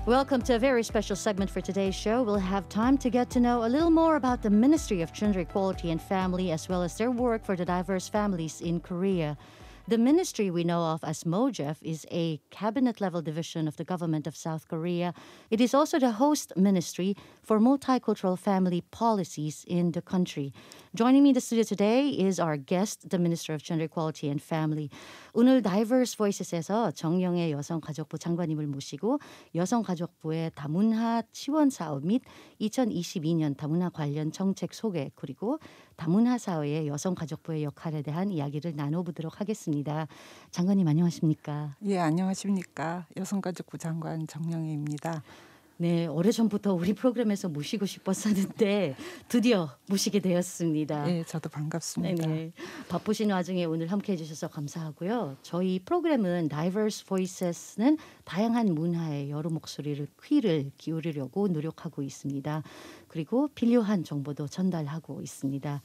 Welcome to a very special segment for today's show. We'll have time to get to know a little more about the Ministry of Gender Equality and Family as well as their work for the diverse families in Korea. The ministry we know of as MOJEF is a cabinet-level division of the government of South Korea. It is also the host ministry for multicultural family policies in the country. Joining me in the studio today is our guest, the Minister of Gender Equality and Family. 오늘 Diverse Voices에서 정영애 여성가족부 장관님을 모시고 여성가족부의 다문화 지원 사업 및 2022년 다문화 관련 정책 소개 그리고 다문화 사회의 여성가족부의 역할에 대한 이야기를 나눠보도록 하겠습니다. 장관님 안녕하십니까? 예, 안녕하십니까? 여성가족부 장관 정영애입니다. 네, 오래전부터 우리 프로그램에서 모시고 싶었었는데 드디어 모시게 되었습니다. 네, 저도 반갑습니다. 네네. 바쁘신 와중에 오늘 함께해 주셔서 감사하고요. 저희 프로그램은 Diverse Voices는 다양한 문화의 여러 목소리를 귀를 기울이려고 노력하고 있습니다. 그리고 필요한 정보도 전달하고 있습니다.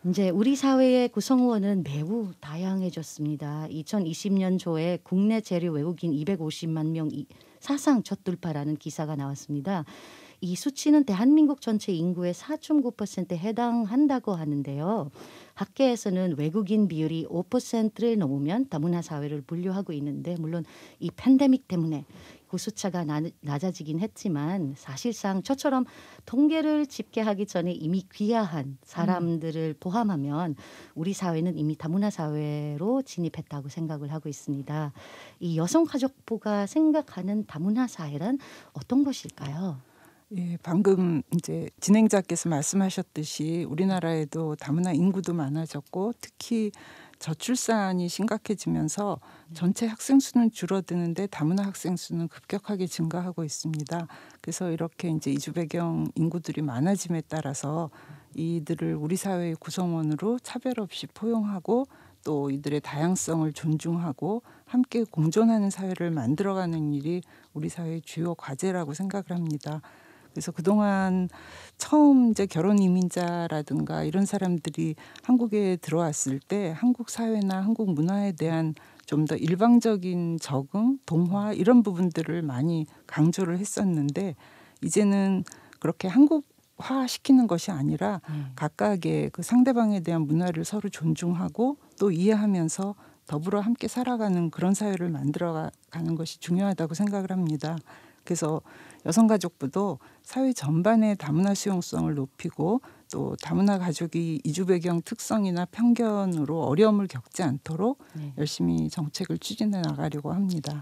이제 우리 사회의 구성원은 매우 다양해졌습니다. 2020년 초에 국내 재료 외국인 250만 명 사상 첫 돌파라는 기사가 나왔습니다. 이 수치는 대한민국 전체 인구의 4.9%에 해당한다고 하는데요. 학계에서는 외국인 비율이 5%를 넘으면 다문화 사회를 분류하고 있는데 물론 이 팬데믹 때문에 그 숫자가 낮아지긴 했지만 사실상 저처럼 통계를 집계하기 전에 이미 귀화한 사람들을 포함하면 우리 사회는 이미 다문화 사회로 진입했다고 생각을 하고 있습니다. 이 여성가족부가 생각하는 다문화 사회란 어떤 것일까요? 예, 방금 이제 진행자께서 말씀하셨듯이 우리나라에도 다문화 인구도 많아졌고 특히 저출산이 심각해지면서 전체 학생 수는 줄어드는데 다문화 학생 수는 급격하게 증가하고 있습니다. 그래서 이렇게 이제 이주 배경 인구들이 많아짐에 따라서 이들을 우리 사회의 구성원으로 차별 없이 포용하고 또 이들의 다양성을 존중하고 함께 공존하는 사회를 만들어가는 일이 우리 사회의 주요 과제라고 생각을 합니다. 그래서 그동안 처음 이제 결혼 이민자라든가 이런 사람들이 한국에 들어왔을 때 한국 사회나 한국 문화에 대한 좀 더 일방적인 적응, 동화 이런 부분들을 많이 강조를 했었는데 이제는 그렇게 한국화 시키는 것이 아니라 각각의 그 상대방에 대한 문화를 서로 존중하고 또 이해하면서 더불어 함께 살아가는 그런 사회를 만들어가는 것이 중요하다고 생각을 합니다. 그래서 여성가족부도 사회 전반의 다문화 수용성을 높이고 또 다문화 가족이 이주 배경 특성이나 편견으로 어려움을 겪지 않도록 열심히 정책을 추진해 나가려고 합니다.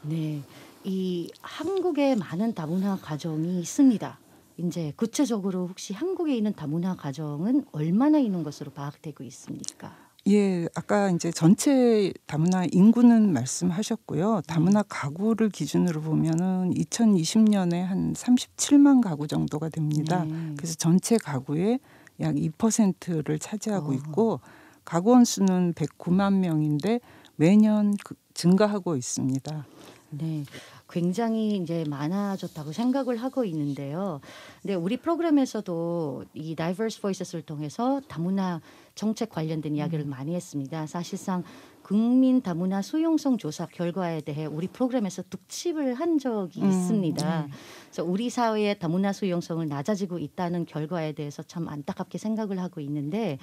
네, 이 한국에 많은 다문화 가정이 있습니다. 이제 구체적으로 혹시 한국에 있는 다문화 가정은 얼마나 있는 것으로 파악되고 있습니까? 예, 아까 이제 전체 다문화 인구는 말씀하셨고요. 다문화 가구를 기준으로 보면은 2020년에 한 37만 가구 정도가 됩니다. 그래서 전체 가구의 약 2%를 차지하고 있고 가구원 수는 109만 명인데 매년 증가하고 있습니다. 네. 굉장히 이제 많아졌다고 생각을 하고 있는데요. 근데 우리 프로그램에서도 이 Diverse Voices를 통해서 다문화 정책 관련된 이야기를 많이 했습니다. 사실상 국민 다문화 수용성 조사 결과에 대해 우리 프로그램에서 특집을 한 적이 있습니다. 그래서 우리 사회의 다문화 수용성을 낮아지고 있다는 결과에 대해서 참 안타깝게 생각을 하고 있는데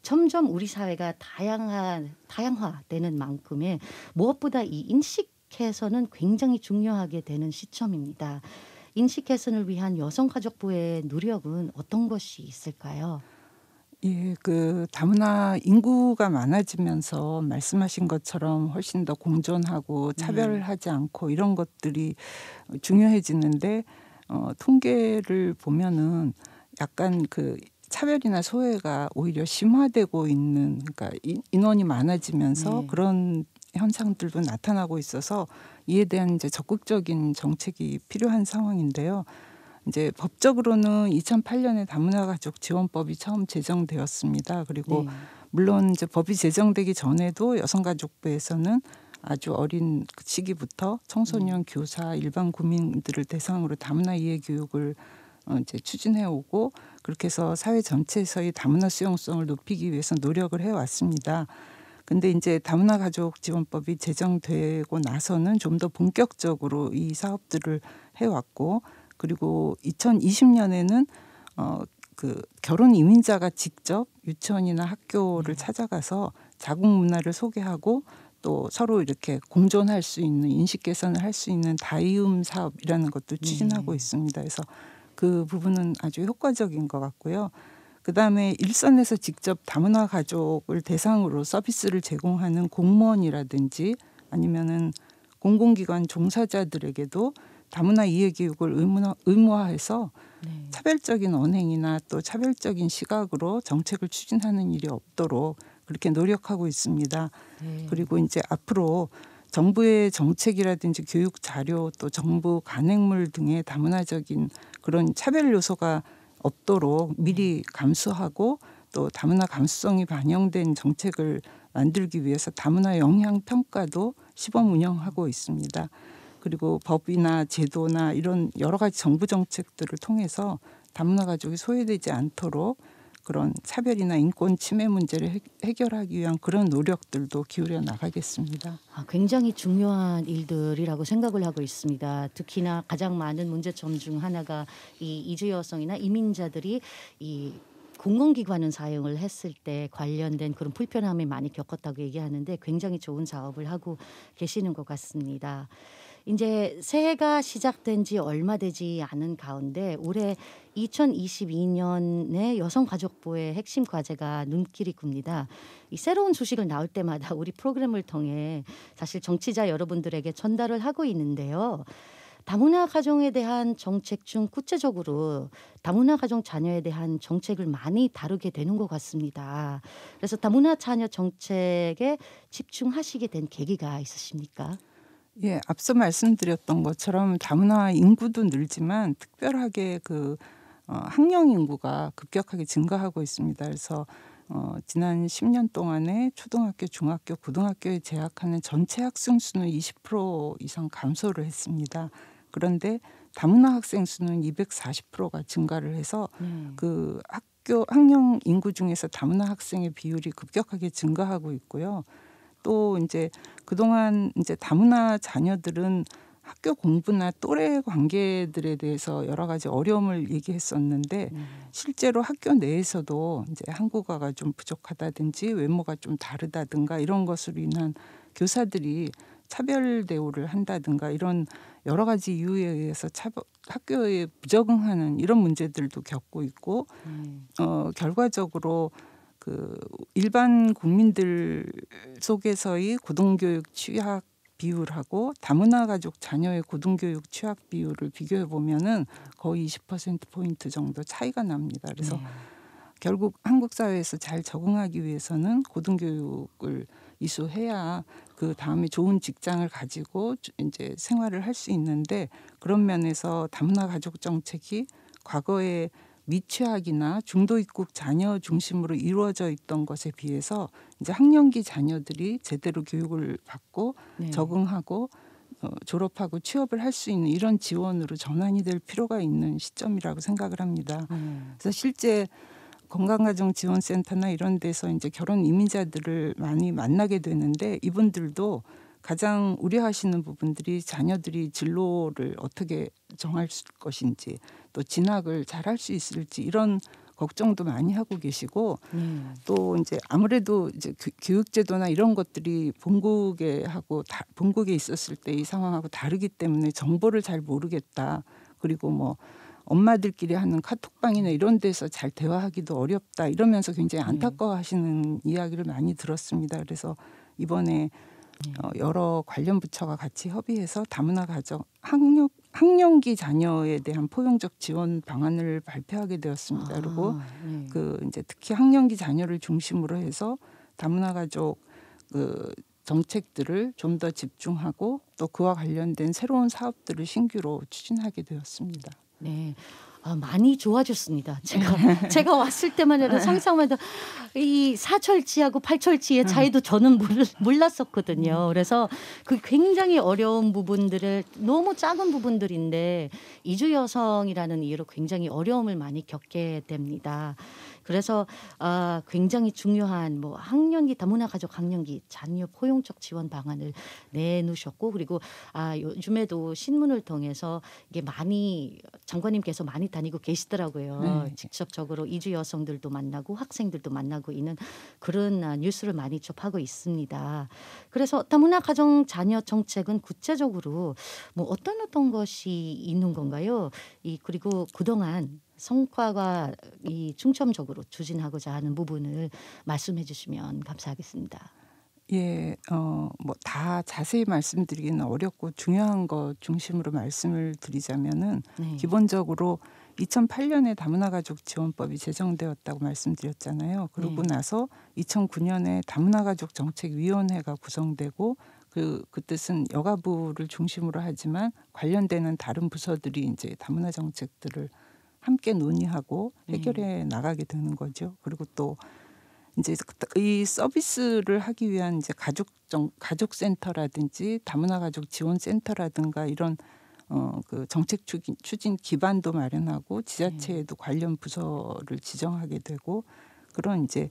점점 우리 사회가 다양화되는 만큼에 무엇보다 이 인식 개선은 굉장히 중요하게 되는 시점입니다. 인식 개선을 위한 여성가족부의 노력은 어떤 것이 있을까요? 예, 그 다문화 인구가 많아지면서 말씀하신 것처럼 훨씬 더 공존하고 차별하지 않고 이런 것들이 중요해지는데 통계를 보면은 약간 그 차별이나 소외가 오히려 심화되고 있는 그러니까 인원이 많아지면서 그런 현상들도 나타나고 있어서 이에 대한 이제 적극적인 정책이 필요한 상황인데요. 이제 법적으로는 2008년에 다문화 가족 지원법이 처음 제정되었습니다. 그리고 물론 이제 법이 제정되기 전에도 여성가족부에서는 아주 어린 시기부터 청소년, 교사, 일반 국민들을 대상으로 다문화 이해 교육을 이제 추진해 오고 그렇게 해서 사회 전체에서의 다문화 수용성을 높이기 위해서 노력을 해 왔습니다. 근데 이제 다문화 가족 지원법이 제정되고 나서는 좀 더 본격적으로 이 사업들을 해왔고 그리고 2020년에는 그 결혼 이민자가 직접 유치원이나 학교를 찾아가서 자국 문화를 소개하고 또 서로 이렇게 공존할 수 있는 인식 개선을 할 수 있는 다이움 사업이라는 것도 추진하고 있습니다. 그래서 그 부분은 아주 효과적인 것 같고요. 그다음에 일선에서 직접 다문화 가족을 대상으로 서비스를 제공하는 공무원이라든지 아니면은 공공기관 종사자들에게도 다문화 이해 교육을 의무화해서 차별적인 언행이나 또 차별적인 시각으로 정책을 추진하는 일이 없도록 그렇게 노력하고 있습니다. 그리고 이제 앞으로 정부의 정책이라든지 교육 자료 또 정부 간행물 등의 다문화적인 그런 차별 요소가 없도록 미리 감수하고 또 다문화 감수성이 반영된 정책을 만들기 위해서 다문화 영향 평가도 시범 운영하고 있습니다. 그리고 법이나 제도나 이런 여러 가지 정부 정책들을 통해서 다문화 가족이 소외되지 않도록 그런 차별이나 인권 침해 문제를 해결하기 위한 그런 노력들도 기울여 나가겠습니다. 굉장히 중요한 일들이라고 생각을 하고 있습니다. 특히나 가장 많은 문제점 중 하나가 이 이주 여성이나 이민자들이 이 공공기관은 사용을 했을 때 관련된 그런 불편함을 많이 겪었다고 얘기하는데 굉장히 좋은 사업을 하고 계시는 것 같습니다. 이제 새해가 시작된 지 얼마 되지 않은 가운데 올해 2022년에 여성가족부의 핵심 과제가 눈길이 굽니다. 이 새로운 소식을 나올 때마다 우리 프로그램을 통해 사실 정치자 여러분들에게 전달을 하고 있는데요. 다문화 가정에 대한 정책 중 구체적으로 다문화 가정 자녀에 대한 정책을 많이 다루게 되는 것 같습니다. 그래서 다문화 자녀 정책에 집중하시게 된 계기가 있으십니까? 예, 앞서 말씀드렸던 것처럼 다문화 인구도 늘지만 특별하게 그 학령 인구가 급격하게 증가하고 있습니다. 그래서 지난 10년 동안에 초등학교, 중학교, 고등학교에 재학하는 전체 학생 수는 20% 이상 감소를 했습니다. 그런데 다문화 학생 수는 240%가 증가를 해서 그 학령 인구 중에서 다문화 학생의 비율이 급격하게 증가하고 있고요. 또 이제 그동안 이제 다문화 자녀들은 학교 공부나 또래 관계들에 대해서 여러 가지 어려움을 얘기했었는데 실제로 학교 내에서도 이제 한국어가 좀 부족하다든지 외모가 좀 다르다든가 이런 것으로 인한 교사들이 차별 대우를 한다든가 이런 여러 가지 이유에 의해서 학교에 부적응하는 이런 문제들도 겪고 있고 결과적으로 그 일반 국민들 속에서의 고등교육 취약 비율하고 다문화 가족 자녀의 고등교육 취약 비율을 비교해 보면은 거의 20%포인트 정도 차이가 납니다. 그래서 결국 한국 사회에서 잘 적응하기 위해서는 고등교육을 이수해야 그 다음에 좋은 직장을 가지고 이제 생활을 할 수 있는데 그런 면에서 다문화 가족 정책이 과거에 미취학이나 중도 입국 자녀 중심으로 이루어져 있던 것에 비해서 이제 학령기 자녀들이 제대로 교육을 받고 적응하고 졸업하고 취업을 할 수 있는 이런 지원으로 전환이 될 필요가 있는 시점이라고 생각을 합니다. 그래서 실제 건강가정지원센터나 이런 데서 이제 결혼 이민자들을 많이 만나게 되는데 이분들도 가장 우려하시는 부분들이 자녀들이 진로를 어떻게 정할 것인지 또 진학을 잘할 수 있을지 이런 걱정도 많이 하고 계시고 또 이제 아무래도 이제 교육제도나 이런 것들이 본국에 있었을 때 이 상황하고 다르기 때문에 정보를 잘 모르겠다. 그리고 뭐 엄마들끼리 하는 카톡방이나 이런 데서 잘 대화하기도 어렵다. 이러면서 굉장히 안타까워하시는 이야기를 많이 들었습니다. 그래서 이번에 여러 관련 부처가 같이 협의해서 다문화 가정 학령기 자녀에 대한 포용적 지원 방안을 발표하게 되었습니다. 그리고 그 이제 특히 학령기 자녀를 중심으로 해서 다문화 가족 그 정책들을 좀 더 집중하고 또 그와 관련된 새로운 사업들을 신규로 추진하게 되었습니다. 네. 많이 좋아졌습니다. 제가 왔을 때만 해도 상상만 해도 이 사철지하고 팔철지의 차이도 저는 몰랐었거든요. 그래서 그 굉장히 어려운 부분들을 너무 작은 부분들인데 이주 여성이라는 이유로 굉장히 어려움을 많이 겪게 됩니다. 그래서 굉장히 중요한 뭐 학령기 다문화 가족 학령기 자녀 포용적 지원 방안을 내놓으셨고 그리고 요즘에도 신문을 통해서 이게 많이 장관님께서 많이 다니고 계시더라고요. 네. 직접적으로 이주 여성들도 만나고 학생들도 만나고 있는 그런 뉴스를 많이 접하고 있습니다. 그래서 다문화 가정 자녀 정책은 구체적으로 뭐 어떤 것이 있는 건가요? 그리고 그동안 성과가 중점적으로 추진하고자 하는 부분을 말씀해 주시면 감사하겠습니다. 예. 뭐 다 자세히 말씀드리기는 어렵고 중요한 것 중심으로 말씀을 드리자면은 네. 기본적으로 2008년에 다문화 가족 지원법이 제정되었다고 말씀드렸잖아요. 그러고 네. 나서 2009년에 다문화 가족 정책 위원회가 구성되고 그 뜻은 여가부를 중심으로 하지만 관련되는 다른 부서들이 이제 다문화 정책들을 함께 논의하고 해결해 나가게 되는 거죠. 그리고 또 이제 이 서비스를 하기 위한 이제 가족센터라든지 다문화 가족 지원센터라든가 이런 그 정책 추진 기반도 마련하고 지자체에도 관련 부서를 지정하게 되고 그런 이제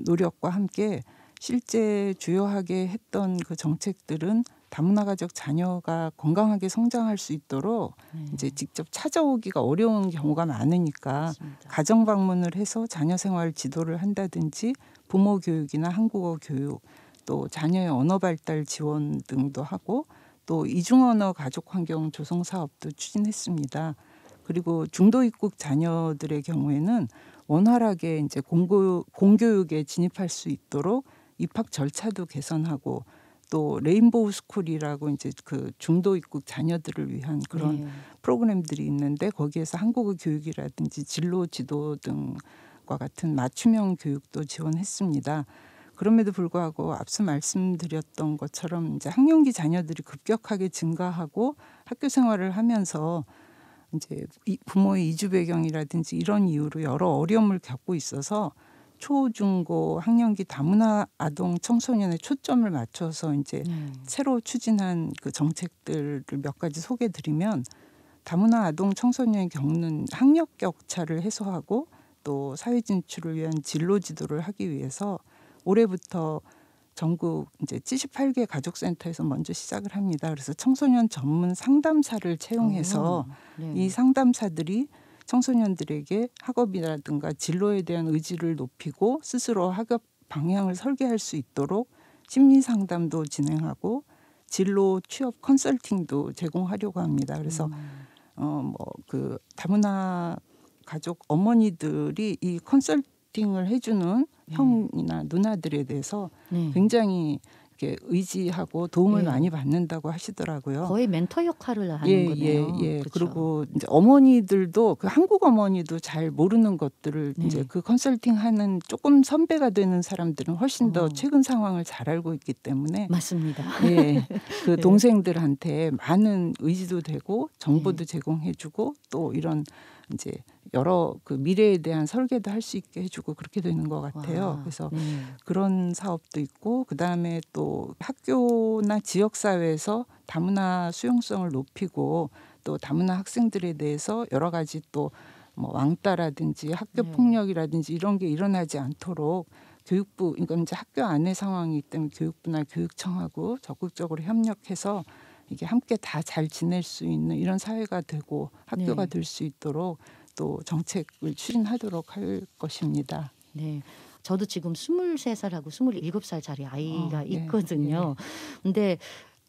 노력과 함께 실제 주요하게 했던 그 정책들은 다문화 가족 자녀가 건강하게 성장할 수 있도록 이제 직접 찾아오기가 어려운 경우가 많으니까 맞습니다. 가정 방문을 해서 자녀 생활 지도를 한다든지 부모 교육이나 한국어 교육 또 자녀의 언어 발달 지원 등도 하고 또 이중언어 가족 환경 조성 사업도 추진했습니다. 그리고 중도 입국 자녀들의 경우에는 원활하게 이제 공교육에 진입할 수 있도록 입학 절차도 개선하고 또 레인보우 스쿨이라고 이제 그 중도 입국 자녀들을 위한 그런 프로그램들이 있는데 거기에서 한국어 교육이라든지 진로 지도 등과 같은 맞춤형 교육도 지원했습니다. 그럼에도 불구하고 앞서 말씀드렸던 것처럼 이제 학령기 자녀들이 급격하게 증가하고 학교 생활을 하면서 이제 부모의 이주 배경이라든지 이런 이유로 여러 어려움을 겪고 있어서 초, 중, 고 학령기 다문화 아동 청소년에 초점을 맞춰서 이제 새로 추진한 그 정책들을 몇 가지 소개드리면 다문화 아동 청소년이 겪는 학력 격차를 해소하고 또 사회 진출을 위한 진로 지도를 하기 위해서 올해부터 전국 이제 78개 가족센터에서 먼저 시작을 합니다. 그래서 청소년 전문 상담사를 채용해서 이 상담사들이 청소년들에게 학업이라든가 진로에 대한 의지를 높이고 스스로 학업 방향을 설계할 수 있도록 심리 상담도 진행하고 진로 취업 컨설팅도 제공하려고 합니다. 그래서 뭐 그 다문화 가족 어머니들이 이 컨설팅을 해주는 형이나 누나들에 대해서 굉장히 이렇게 의지하고 도움을 많이 받는다고 하시더라고요. 거의 멘토 역할을 하는 거네요. 그렇죠. 그리고 이제 어머니들도 그 한국 어머니도 잘 모르는 것들을 이제 그 컨설팅하는 조금 선배가 되는 사람들은 훨씬 더 최근 상황을 잘 알고 있기 때문에 맞습니다. 그 동생들한테 많은 의지도 되고 정보도 제공해주고 또 이런 이제 여러 그 미래에 대한 설계도 할 수 있게 해주고 그렇게 되는 것 같아요. 그래서 그런 사업도 있고 그 다음에 또 학교나 지역 사회에서 다문화 수용성을 높이고 또 다문화 학생들에 대해서 여러 가지 또 뭐 왕따라든지 학교 폭력이라든지 이런 게 일어나지 않도록 교육부 이건 이제 학교 안의 상황이기 때문에 교육부나 교육청하고 적극적으로 협력해서 이게 함께 다 잘 지낼 수 있는 이런 사회가 되고 학교가 될 수 있도록 또 정책을 추진하도록 할 것입니다. 네. 저도 지금 23살하고 27살짜리 아이가 있거든요. 근데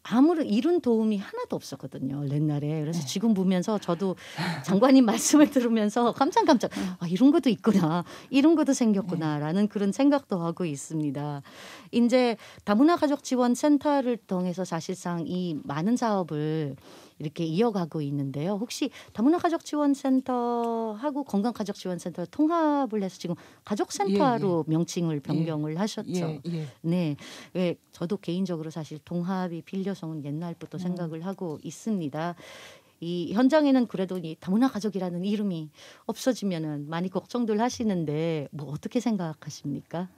아무런 이룬 도움이 하나도 없었거든요. 옛날에. 그래서 지금 보면서 저도 장관님 말씀을 들으면서 깜짝깜짝 이런 것도 있구나. 이런 것도 생겼구나라는 그런 생각도 하고 있습니다. 이제 다문화 가족 지원 센터를 통해서 사실상 이 많은 사업을 이렇게 이어가고 있는데요. 혹시 다문화 가족 지원 센터하고 건강 가족 지원 센터를 통합을 해서 지금 가족 센터로 명칭을 변경을 하셨죠. 네. 왜 저도 개인적으로 사실 통합이 필요성은 옛날부터 생각을 하고 있습니다. 이 현장에는 그래도 이 다문화 가족이라는 이름이 없어지면은 많이 걱정들 하시는데 뭐 어떻게 생각하십니까?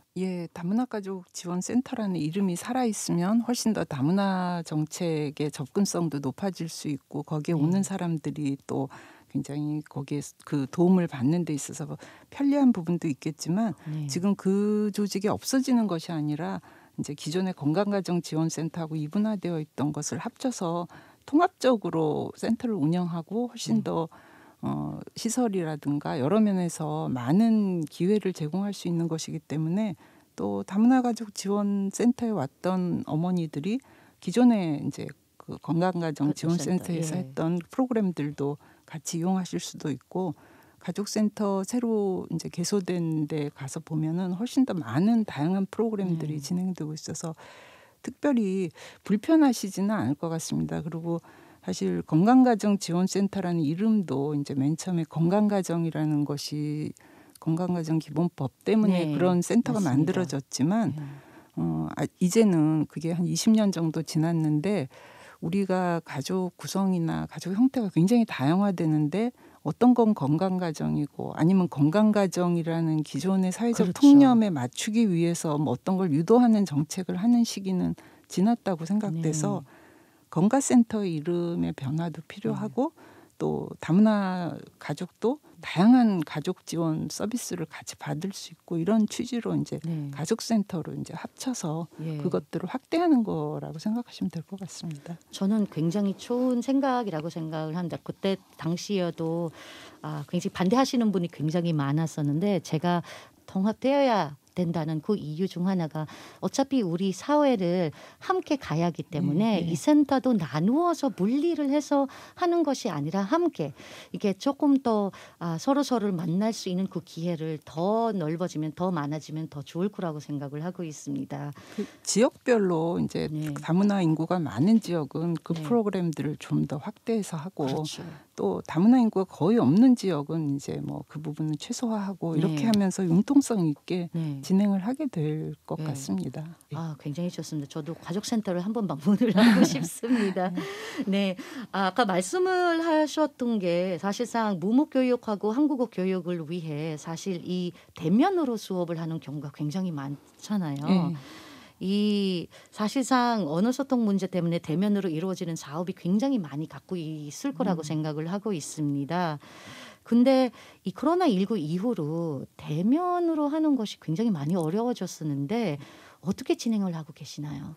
다문화 가족 지원 센터라는 이름이 살아 있으면 훨씬 더 다문화 정책의 접근성도 높아질 수 있고 거기에 오는 사람들이 또 굉장히 거기에 그 도움을 받는 데 있어서 편리한 부분도 있겠지만 네. 지금 그 조직이 없어지는 것이 아니라 이제 기존의 건강가정지원센터하고 이분화되어 있던 것을 합쳐서 통합적으로 센터를 운영하고 훨씬 네. 더 시설이라든가 여러 면에서 많은 기회를 제공할 수 있는 것이기 때문에 또 다문화 가족 지원센터에 왔던 어머니들이 기존에 이제 그 건강가정 지원센터에서 예. 했던 프로그램들도 같이 이용하실 수도 있고 가족센터 새로 이제 개소된 데 가서 보면은 훨씬 더 많은 다양한 프로그램들이 진행되고 있어서 특별히 불편하시지는 않을 것 같습니다. 그리고 사실 건강가정지원센터라는 이름도 이제 맨 처음에 건강가정이라는 것이 건강가정기본법 때문에 네. 그런 센터가 맞습니다. 만들어졌지만 네. 이제는 그게 한 20년 정도 지났는데 우리가 가족 구성이나 가족 형태가 굉장히 다양화되는데 어떤 건 건강가정이고 아니면 건강가정이라는 기존의 사회적 그렇죠. 통념에 맞추기 위해서 뭐 어떤 걸 유도하는 정책을 하는 시기는 지났다고 생각돼서 네. 건가센터의 이름의 변화도 필요하고 또 다문화 가족도 다양한 가족 지원 서비스를 같이 받을 수 있고 이런 취지로 이제 네. 가족센터로 이제 합쳐서 예. 그것들을 확대하는 거라고 생각하시면 될 것 같습니다. 저는 굉장히 좋은 생각이라고 생각을 합니다. 그때 당시에도 굉장히 반대하시는 분이 굉장히 많았었는데 제가 통합되어야 된다는 그 이유 중 하나가 어차피 우리 사회를 함께 가야 하기 때문에 이 센터도 나누어서 분리를 해서 하는 것이 아니라 함께 이게 조금 더 서로를 만날 수 있는 그 기회를 더 넓어지면 더 많아지면 더 좋을 거라고 생각을 하고 있습니다. 그 지역별로 이제 네. 다문화 인구가 많은 지역은 그 네. 프로그램들을 좀 더 확대해서 하고 그렇죠. 또 다문화 인구가 거의 없는 지역은 이제 뭐 그 부분은 최소화하고 네. 이렇게 하면서 융통성 있게 네. 진행을 하게 될 것 예. 같습니다. 예. 굉장히 좋습니다. 저도 가족센터를 한번 방문을 하고 싶습니다. 네. 아까 말씀을 하셨던 게 사실상 무무교육하고 한국어 교육을 위해 사실 이 대면으로 수업을 하는 경우가 굉장히 많잖아요. 예. 이 사실상 언어 소통 문제 때문에 대면으로 이루어지는 사업이 굉장히 많이 갖고 있을 거라고 생각을 하고 있습니다. 근데 이 코로나19 이후로 대면으로 하는 것이 굉장히 많이 어려워졌었는데 어떻게 진행을 하고 계시나요?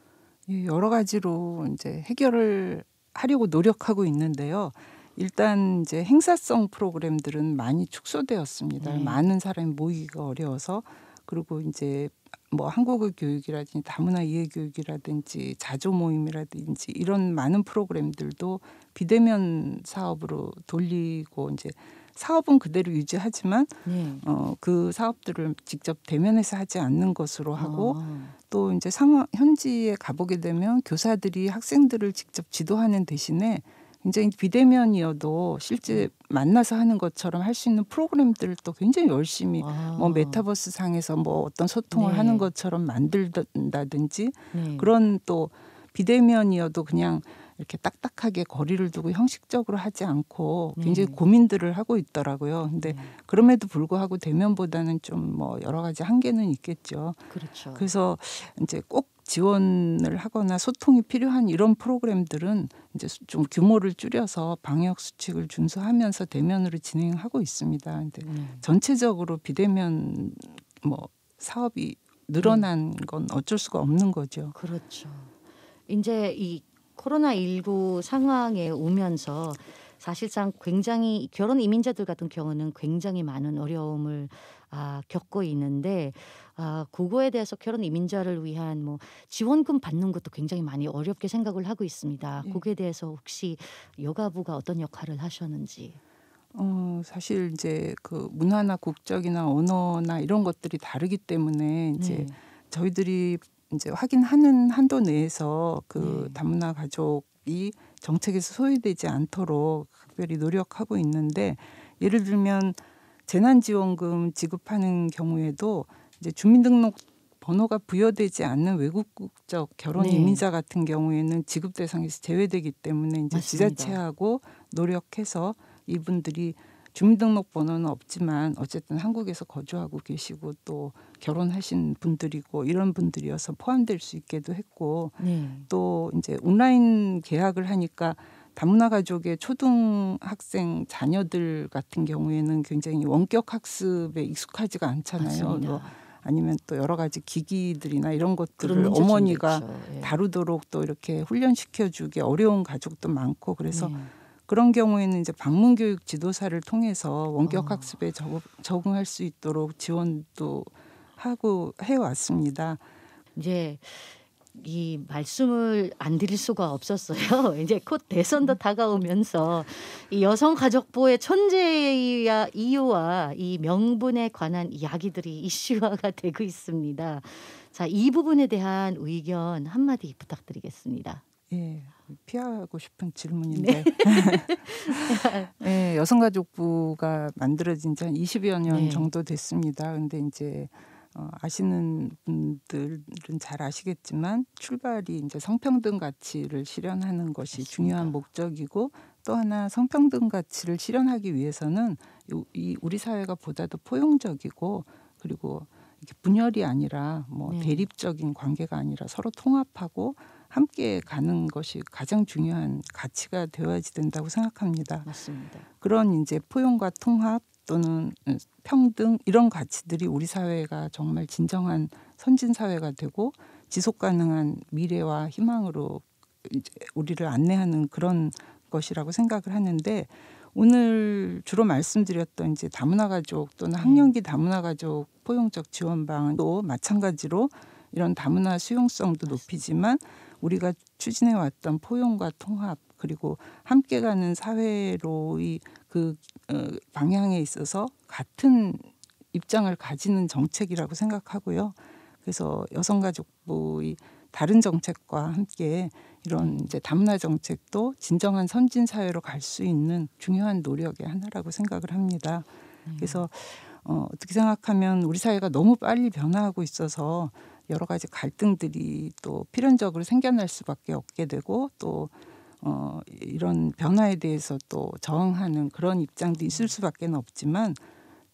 예, 여러 가지로 이제 해결을 하려고 노력하고 있는데요. 일단 이제 행사성 프로그램들은 많이 축소되었습니다. 네. 많은 사람이 모이기가 어려워서 그리고 이제 뭐 한국어 교육이라든지 다문화 이해 교육이라든지 자조 모임이라든지 이런 많은 프로그램들도 비대면 사업으로 돌리고 이제 사업은 그대로 유지하지만 네. 그 사업들을 직접 대면에서 하지 않는 것으로 하고 아. 또 이제 현지에 가보게 되면 교사들이 학생들을 직접 지도하는 대신에 굉장히 비대면이어도 실제 만나서 하는 것처럼 할 수 있는 프로그램들을 또 굉장히 열심히 뭐 메타버스 상에서 뭐 어떤 소통을 네. 하는 것처럼 만든다든지 네. 그런 또 비대면이어도 그냥 이렇게 딱딱하게 거리를 두고 형식적으로 하지 않고 굉장히 네. 고민들을 하고 있더라고요. 근데 그럼에도 불구하고 대면보다는 좀 뭐 여러 가지 한계는 있겠죠. 그렇죠. 그래서 이제 꼭 지원을 하거나 소통이 필요한 이런 프로그램들은 이제 좀 규모를 줄여서 방역 수칙을 준수하면서 대면으로 진행하고 있습니다. 근데 전체적으로 비대면 뭐 사업이 늘어난 건 어쩔 수가 없는 거죠. 그렇죠. 이제 이 코로나19 상황에 오면서 사실상 굉장히 결혼 이민자들 같은 경우는 굉장히 많은 어려움을 겪고 있는데 그거에 대해서 결혼 이민자를 위한 뭐 지원금 받는 것도 굉장히 많이 어렵게 생각을 하고 있습니다. 예. 거기에 대해서 혹시 여가부가 어떤 역할을 하셨는지. 사실 이제 그 문화나 국적이나 언어나 이런 것들이 다르기 때문에 이제 네. 저희들이 이제 확인하는 한도 내에서 그 네. 다문화 가족이 정책에서 소외되지 않도록 특별히 노력하고 있는데 예를 들면 재난지원금 지급하는 경우에도 이제 주민등록 번호가 부여되지 않는 외국 국적 결혼 네. 이민자 같은 경우에는 지급 대상에서 제외되기 때문에 이제 맞습니다. 지자체하고 노력해서 이분들이 주민등록 번호는 없지만 어쨌든 한국에서 거주하고 계시고 또 결혼하신 분들이고 이런 분들이어서 포함될 수 있게도 했고 네. 또 이제 온라인 계약을 하니까 다문화 가족의 초등학생 자녀들 같은 경우에는 굉장히 원격 학습에 익숙하지가 않잖아요. 맞습니다. 아니면 또 여러 가지 기기들이나 이런 그런 것들을 문제점도 어머니가 있죠. 예. 다루도록 또 이렇게 훈련시켜주기 어려운 가족도 많고 그래서 네. 그런 경우에는 이제 방문교육 지도사를 통해서 원격 어. 학습에 적응할 수 있도록 지원도 하고 해왔습니다. 이제 이 말씀을 안 드릴 수가 없었어요. 이제 곧 대선도 다가오면서 이 여성가족부의 존재 이유와 이 명분에 관한 이야기들이 이슈화가 되고 있습니다. 자, 이 부분에 대한 의견 한마디 부탁드리겠습니다. 예, 피하고 싶은 질문인데 예, 여성가족부가 만들어진 지 한 20여 년 네. 정도 됐습니다. 근데 이제 아시는 분들은 잘 아시겠지만 출발이 이제 성평등 가치를 실현하는 것이 맞습니다. 중요한 목적이고 또 하나 성평등 가치를 실현하기 위해서는 이 우리 사회가 보다 더 포용적이고 그리고 이렇게 분열이 아니라 뭐 네. 대립적인 관계가 아니라 서로 통합하고 함께 가는 것이 가장 중요한 가치가 되어야지 된다고 생각합니다. 맞습니다. 그런 이제 포용과 통합 또는 평등 이런 가치들이 우리 사회가 정말 진정한 선진 사회가 되고 지속 가능한 미래와 희망으로 이제 우리를 안내하는 그런 것이라고 생각을 하는데 오늘 주로 말씀드렸던 이제 다문화 가족 또는 학령기 다문화 가족 포용적 지원 방안도 마찬가지로 이런 다문화 수용성도 높이지만 우리가 추진해 왔던 포용과 통합 그리고 함께 가는 사회로의 그 방향에 있어서 같은 입장을 가지는 정책이라고 생각하고요. 그래서 여성가족부의 다른 정책과 함께 이런 이제 다문화 정책도 진정한 선진 사회로 갈 수 있는 중요한 노력의 하나라고 생각을 합니다. 그래서 어떻게 생각하면 우리 사회가 너무 빨리 변화하고 있어서 여러 가지 갈등들이 또 필연적으로 생겨날 수밖에 없게 되고 또 이런 변화에 대해서 또 저항하는 그런 입장도 있을 수밖에 없지만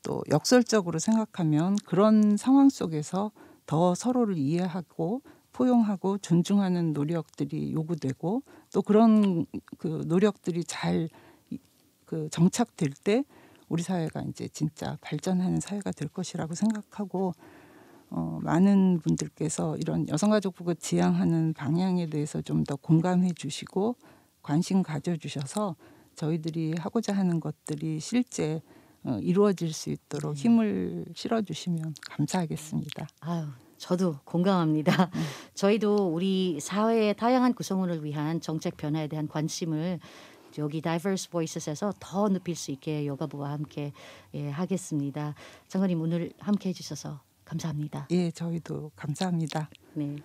또 역설적으로 생각하면 그런 상황 속에서 더 서로를 이해하고 포용하고 존중하는 노력들이 요구되고 또 그런 그 노력들이 잘 그 정착될 때 우리 사회가 이제 진짜 발전하는 사회가 될 것이라고 생각하고 많은 분들께서 이런 여성가족부가 지향하는 방향에 대해서 좀 더 공감해 주시고 관심 가져주셔서 저희들이 하고자 하는 것들이 실제 이루어질 수 있도록 힘을 실어주시면 감사하겠습니다. 아유, 저도 공감합니다. 저희도 우리 사회의 다양한 구성원을 위한 정책 변화에 대한 관심을 여기 Diverse Voices에서 더 높일 수 있게 여가부와 함께 하겠습니다. 장관님 오늘 함께 해주셔서 감사합니다. 예, 저희도 감사합니다. 네.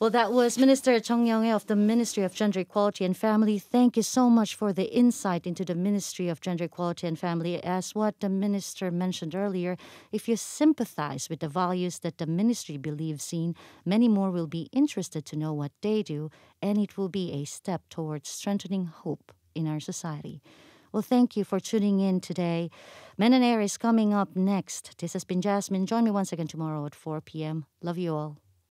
Well, that was Minister Chung Young-hae of the Ministry of Gender Equality and Family. Thank you so much for the insight into the Ministry of Gender Equality and Family. As what the minister mentioned earlier, if you sympathize with the values that the ministry believes in, many more will be interested to know what they do, and it will be a step towards strengthening hope in our society. Well, thank you for tuning in today. Men and Air is coming up next. This has been Jasmine. Join me once again tomorrow at 4 p.m. Love you all.